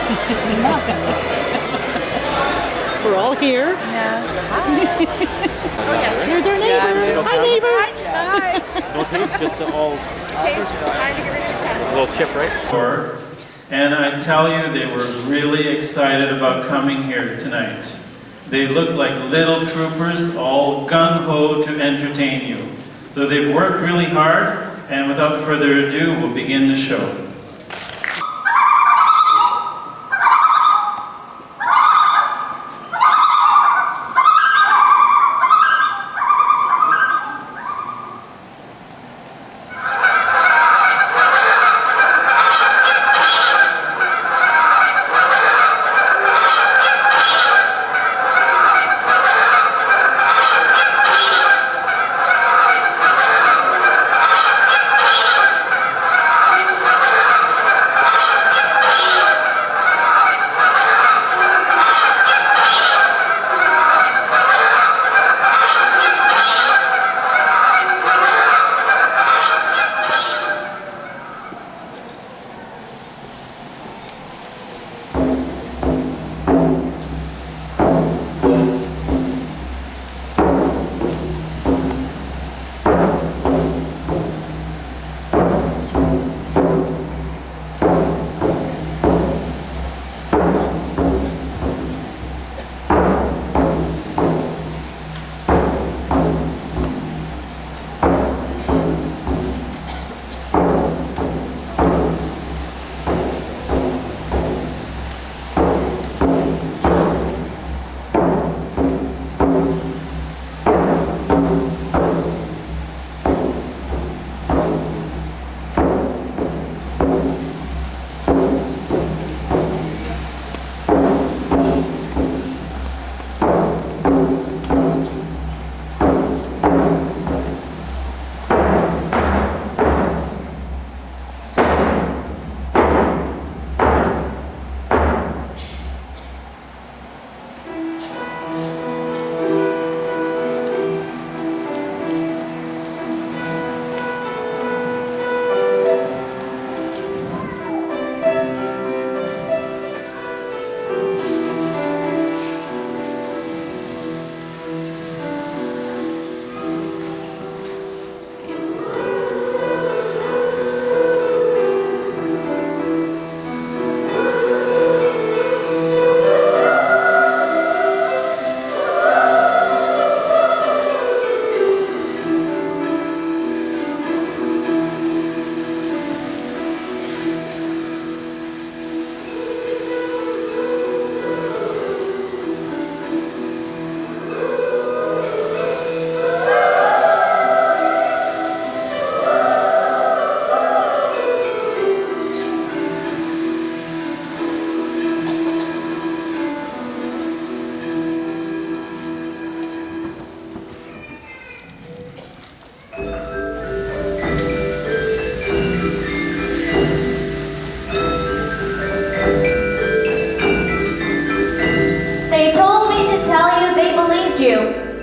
We're all here. Yes. Hi. Oh, yes. Here's our neighbor. Hi, neighbor. Hi. No tape, just all Okay, time to get rid of the pen. a little chip, right? And I tell you, they were really excited about coming here tonight. They looked like little troopers, all gung-ho to entertain you. So they've worked really hard, and without further ado, we'll begin the show.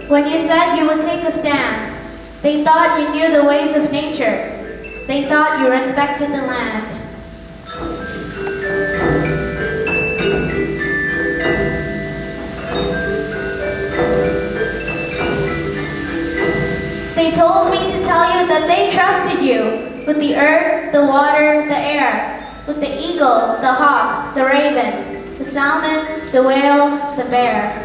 When you said you would take a stand, they thought you knew the ways of nature. They thought you respected the land. They told me to tell you that they trusted you with the earth, the water, the air, with the eagle, the hawk, the raven, the salmon, the whale, the bear.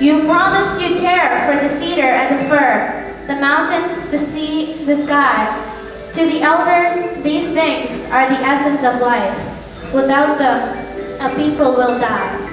You promised you'd care for the cedar and the fir, the mountains, the sea, the sky. To the elders, these things are the essence of life. Without them, a people will die.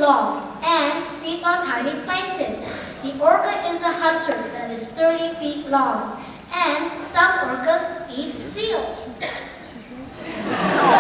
long and feeds on tiny plankton. The orca is a hunter that is 30 feet long, and some orcas eat seal. And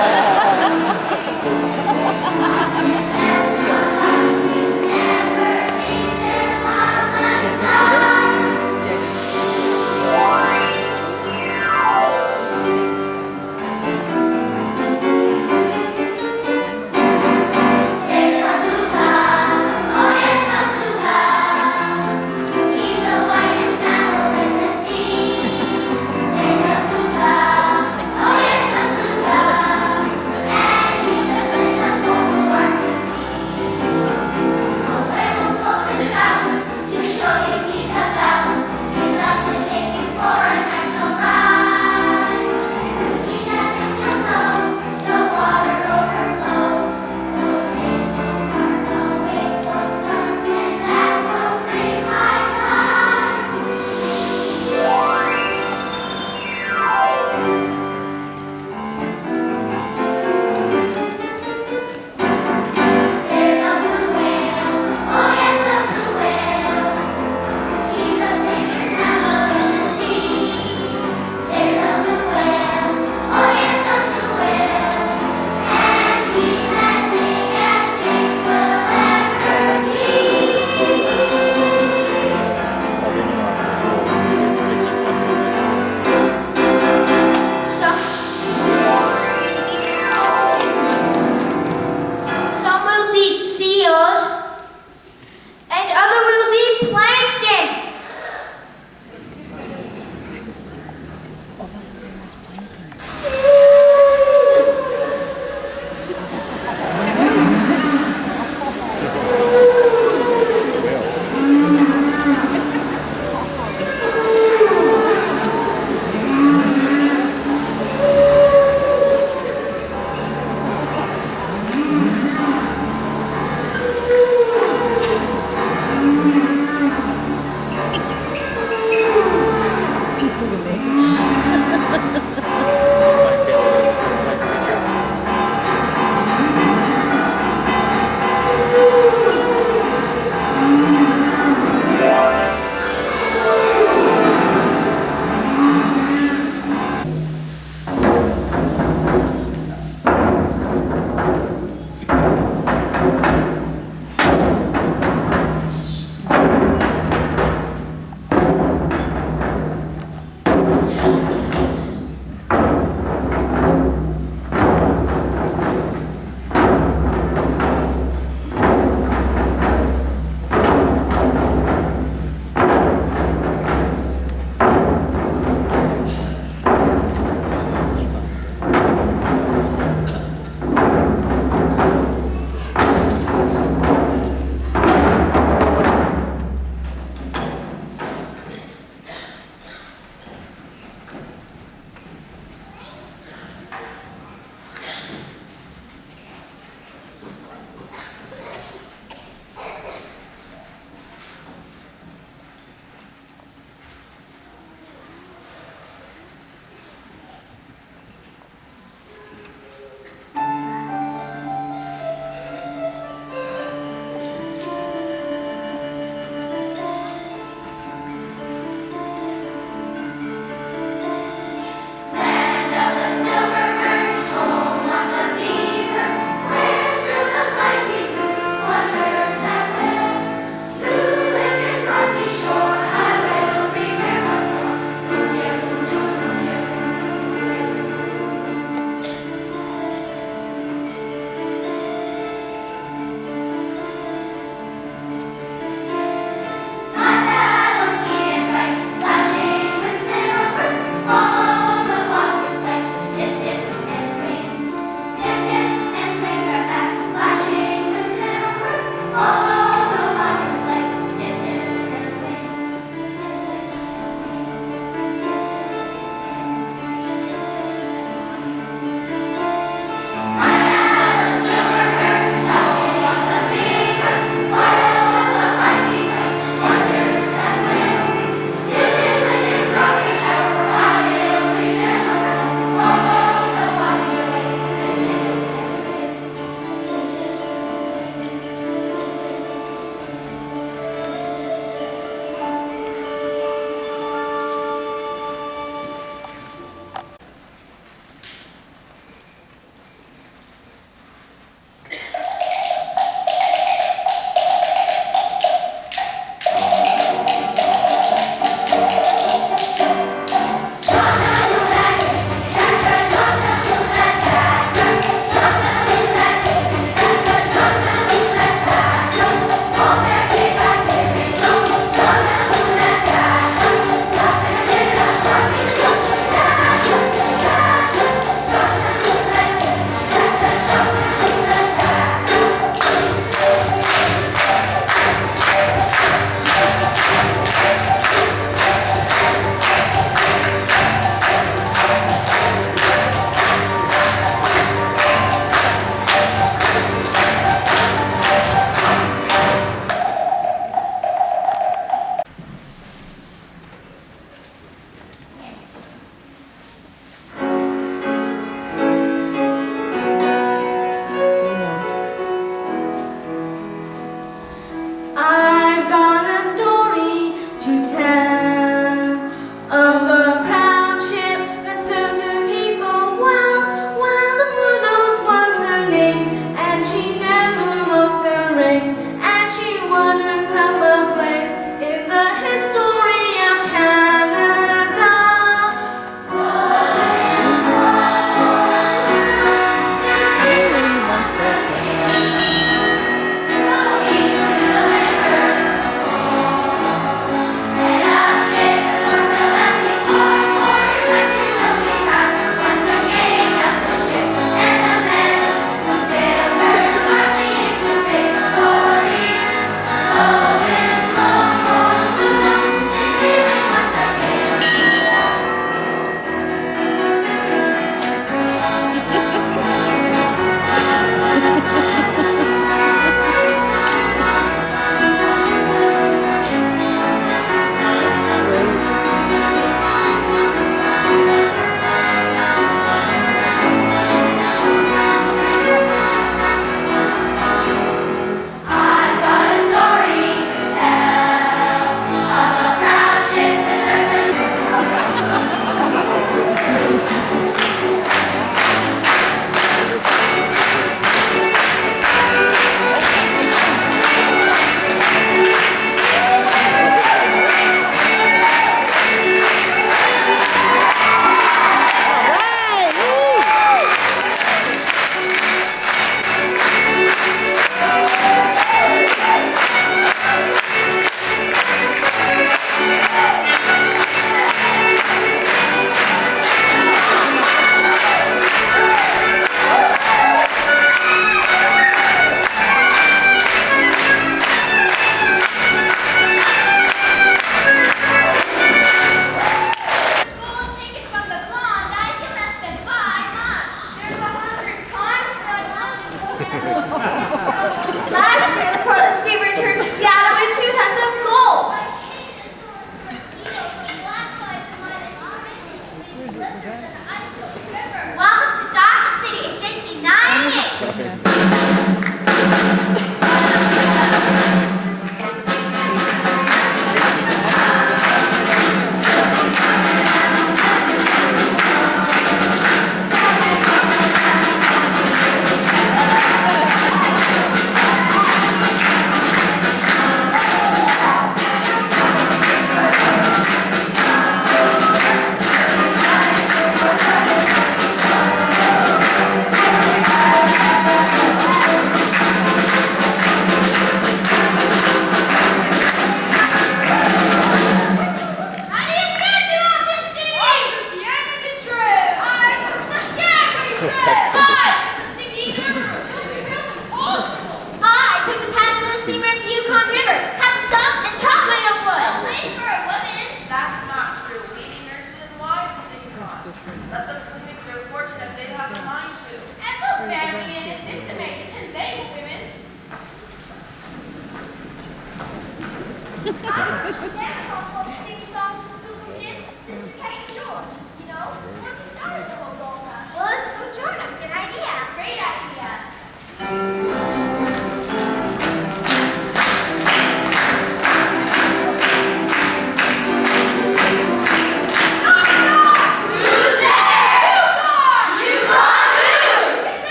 Last year, the Portland State returned to Seattle with 2 tons of gold. Welcome to Dawson City in 1, 2,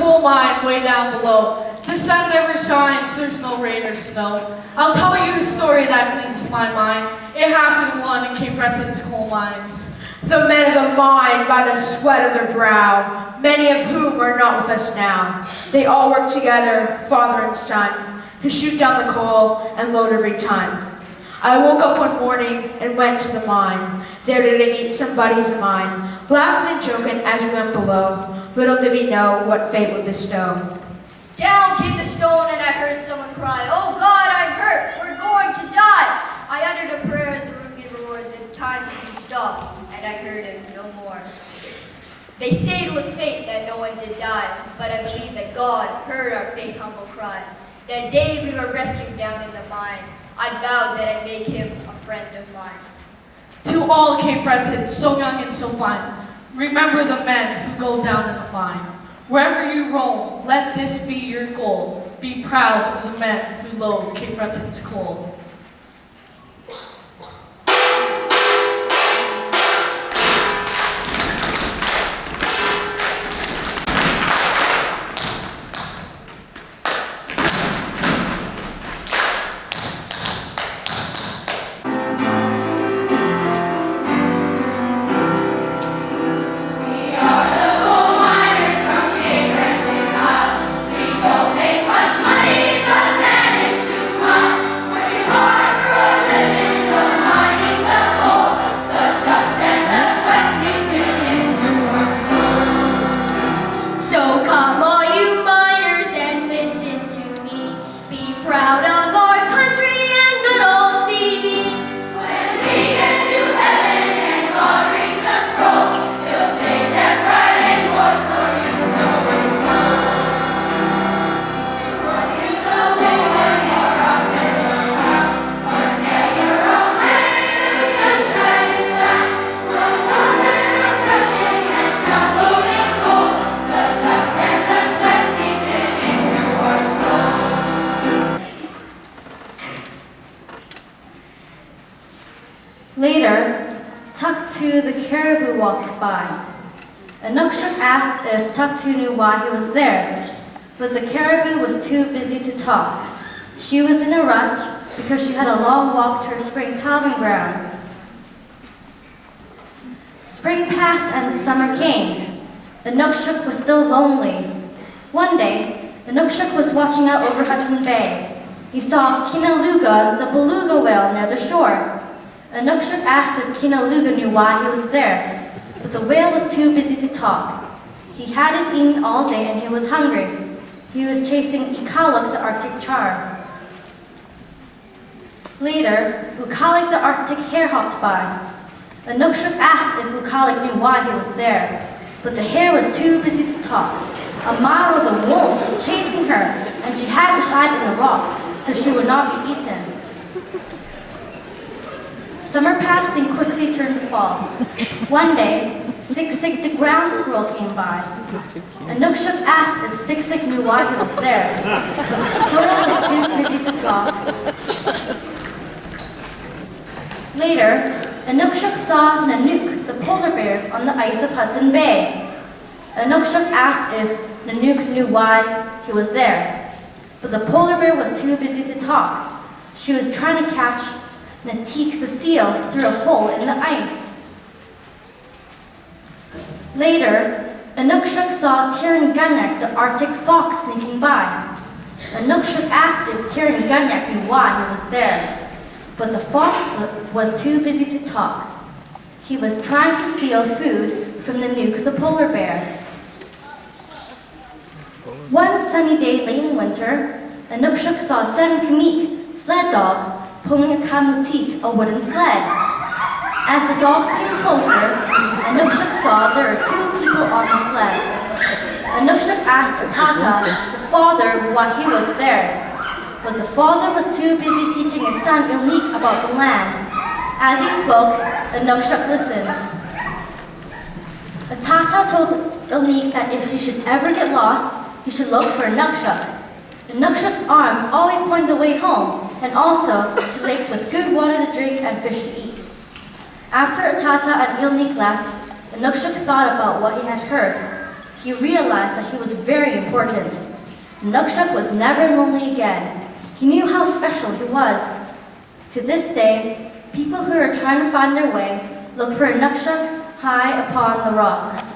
coal mine way down below. The sun never shines, there's no rain or snow. I'll tell you a story that clings to my mind. It happened in one of Cape Breton's coal mines. The men of the mine by the sweat of their brow, many of whom are not with us now. They all work together, father and son, to shoot down the coal and load every ton. I woke up one morning and went to the mine. There did I meet some buddies of mine, laughing and joking as we went below. Little did we know what fate would bestow. Down came the stone and I heard someone cry, "Oh God, I'm hurt, we're going to die." I uttered a prayer as a rugged roared, the time seemed to stop, and I heard him no more. They say it was fate that no one did die, but I believe that God heard our faint humble cry. That day we were rescued down in the mine, I vowed that I'd make him a friend of mine. To all Cape Breton, so young and so fine, remember the men who go down in the mine. Wherever you roam, let this be your goal. Be proud of the men who load Cape Breton's coal. So come all you miners and listen to me. Be proud of our country and good old CB. When we get to heaven and God reads the scroll, he'll say, "Step right in, boys, for you know we're home." You know they when you're up in the sky, or now you're away, the sunshine is down. We'll stop and we're rushing and stumbling in cold. The dust and the sweat seeping into our soul. Later, Tuktu the caribou walked by. Anukshuk asked if Tuktu knew why he was there, but the caribou was too busy to talk. She was in a rush because she had a long walk to her spring calving grounds. Spring passed and summer came. Anukshuk was still lonely. One day, Anukshuk was watching out over Hudson Bay. He saw Kinaluga, the beluga whale, near the shore. Anukshuk asked if Kinaluga knew why he was there, but the whale was too busy to talk. He hadn't eaten all day and he was hungry. He was chasing Ikaluk, the Arctic char. Later, Ukalik the Arctic hare hopped by. Anukshuk asked if Ukalik knew why he was there, but the hare was too busy to talk. Amaro the wolf was chasing her, and she had to hide in the rocks so she would not be eaten. Summer passed and quickly turned to fall. One day, Siksik the ground squirrel came by. Anukshuk asked if Siksik knew why he was there, but the squirrel was too busy to talk. Later, Anukshuk saw Nanook the polar bears on the ice of Hudson Bay. Anukshuk asked if Nanook knew why he was there, but the polar bear was too busy to talk. She was trying to catch Natik the seal through a hole in the ice. Later, Anukshuk saw Tiran Gunyak, the Arctic fox, sneaking by. Anukshuk asked if Tiran Gunyak knew why he was there, but the fox was too busy to talk. He was trying to steal food from Nanook the polar bear. One sunny day late in winter, Anukshuk saw 7 Kamik, sled dogs, pulling a kamutik, a wooden sled. As the dogs came closer, Anukshuk saw there were 2 people on the sled. Anukshuk asked Tata, the father, why he was there, but the father was too busy teaching his son Ilnik about the land. As he spoke, Anukshuk listened. Tata told Ilnik that if he should ever get lost, he should look for Anukshuk. Anukshuk's arms always point the way home, and also to lakes with good water to drink and fish to eat. After Tata and Ilnik left, Anukshuk thought about what he had heard. he realized that he was very important. Inukshuk was never lonely again. He knew how special he was. To this day, people who are trying to find their way look for Inukshuk high upon the rocks.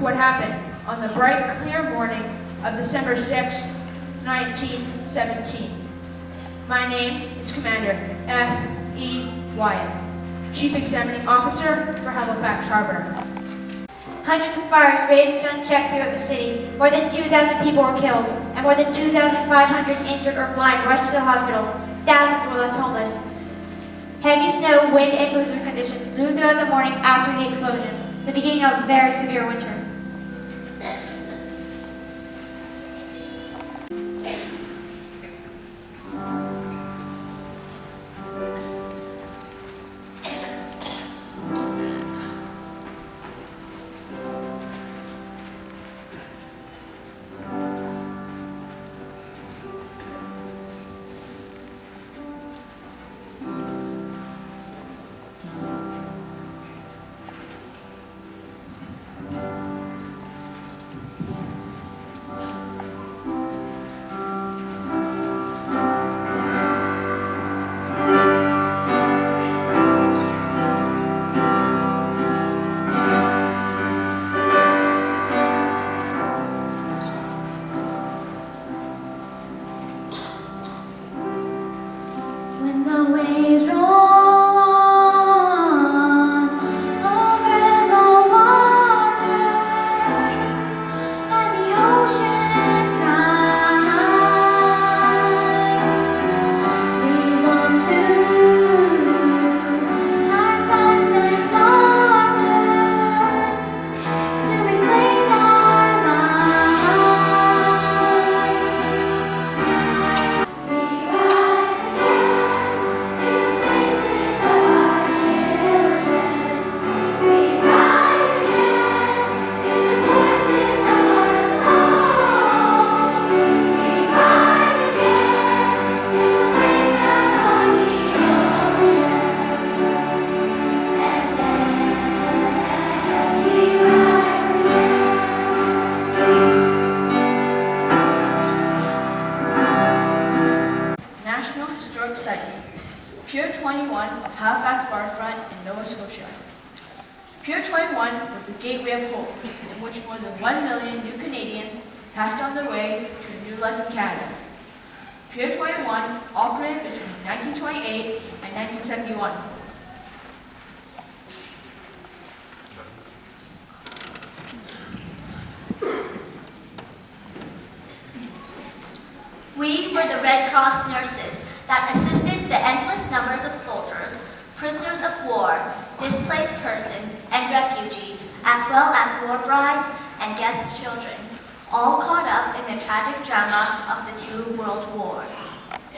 What happened on the bright, clear morning of December 6, 1917. My name is Commander F.E. Wyatt, Chief Examining Officer for Halifax Harbor. Hundreds of fires raged unchecked throughout the city. More than 2,000 people were killed, and more than 2,500 injured or blind rushed to the hospital. Thousands were left homeless. Heavy snow, wind, and blizzard conditions blew throughout the morning after the explosion, the beginning of a very severe winter. When the waves roll on over the waters and the ocean cries, we long to our sons and daughters to explain our lives. We rise again in the faces of our children. We rise again in the voices of our song. We rise again in the waves upon the ocean. And then we rise again. National Historic Sites. Pier 21 of Halifax Waterfront in Nova Scotia. Pier 21 was the gateway of hope, in which more than 1 million new Canadians passed on their way to a new life in Canada. Pier 21 operated between 1928 and 1971. We were the Red Cross nurses that assisted the endless numbers of soldiers, prisoners of war, displaced persons, and refugees, as well as war brides and guest children, all caught up in the tragic drama of the two world wars.